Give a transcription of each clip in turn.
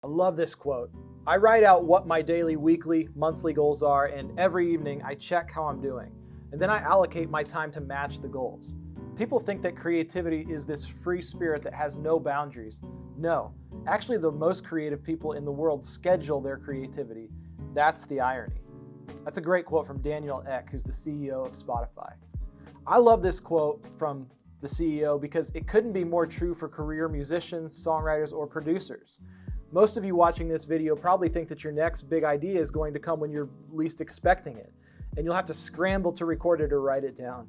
I love this quote. I write out what my daily, weekly, monthly goals are, and every evening I check how I'm doing. And then I allocate my time to match the goals. People think that creativity is this free spirit that has no boundaries. No, actually the most creative people in the world schedule their creativity. That's the irony. That's a great quote from Daniel Ek, who's the CEO of Spotify. I love this quote from the CEO because it couldn't be more true for career musicians, songwriters, or producers. Most of you watching this video probably think that your next big idea is going to come when you're least expecting it, and you'll have to scramble to record it or write it down.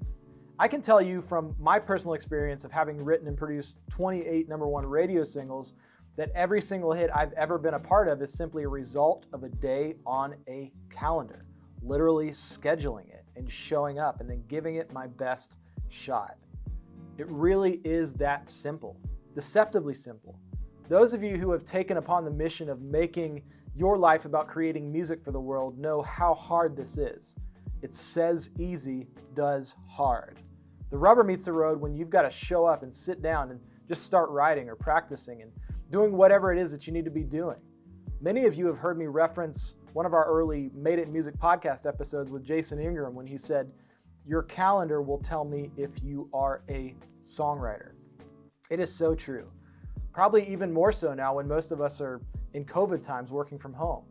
I can tell you from my personal experience of having written and produced 28 #1 radio singles that every single hit I've ever been a part of is simply a result of a day on a calendar, literally scheduling it and showing up and then giving it my best shot. It really is that simple, deceptively simple. Those of you who have taken upon the mission of making your life about creating music for the world know how hard this is. It says easy, does hard. The rubber meets the road when you've got to show up and sit down and just start writing or practicing and doing whatever it is that you need to be doing. Many of you have heard me reference one of our early Made It in Music podcast episodes with Jason Ingram when he said, "Your calendar will tell me if you are a songwriter." It is so true. Probably even more so now when most of us are in COVID times working from home.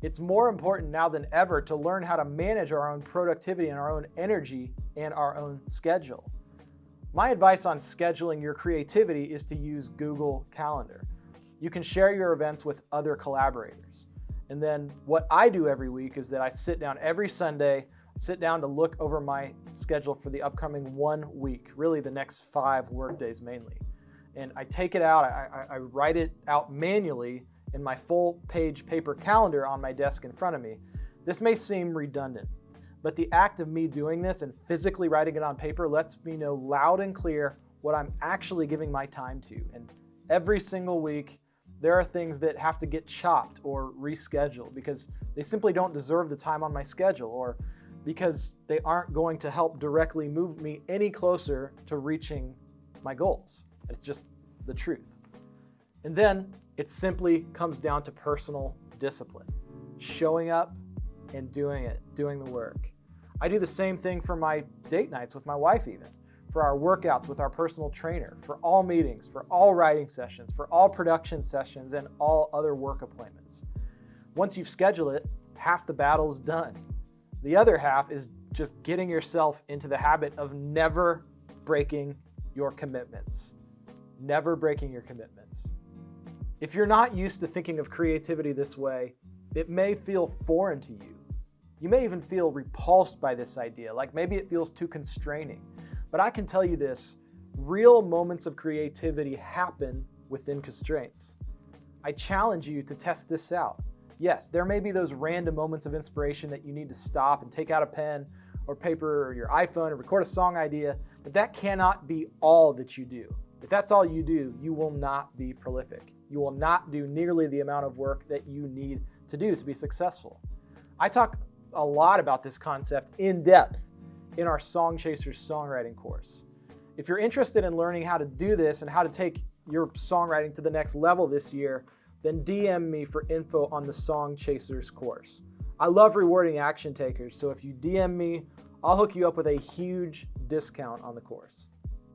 It's more important now than ever to learn how to manage our own productivity and our own energy and our own schedule. My advice on scheduling your creativity is to use Google Calendar. You can share your events with other collaborators. And then what I do every week is that I sit down every Sunday, sit down to look over my schedule for the upcoming 1 week, really the next 5 work days mainly. And I take it out, I write it out manually in my full-page paper calendar on my desk in front of me. This may seem redundant, but the act of me doing this and physically writing it on paper lets me know loud and clear what I'm actually giving my time to. And every single week, there are things that have to get chopped or rescheduled because they simply don't deserve the time on my schedule or because they aren't going to help directly move me any closer to reaching my goals. It's just the truth. And then it simply comes down to personal discipline, showing up and doing it, doing the work. I do the same thing for my date nights with my wife even, for our workouts with our personal trainer, for all meetings, for all writing sessions, for all production sessions, and all other work appointments. Once you've scheduled it, half the battle's done. The other half is just getting yourself into the habit of never breaking your commitments. Never breaking your commitments. If you're not used to thinking of creativity this way, it may feel foreign to you. You may even feel repulsed by this idea, like maybe it feels too constraining. But I can tell you this, real moments of creativity happen within constraints. I challenge you to test this out. Yes, there may be those random moments of inspiration that you need to stop and take out a pen or paper or your iPhone and record a song idea, but that cannot be all that you do. If that's all you do, you will not be prolific. You will not do nearly the amount of work that you need to do to be successful. I talk a lot about this concept in depth in our Song Chasers songwriting course. If you're interested in learning how to do this and how to take your songwriting to the next level this year, then DM me for info on the Song Chasers course. I love rewarding action takers, so if you DM me, I'll hook you up with a huge discount on the course.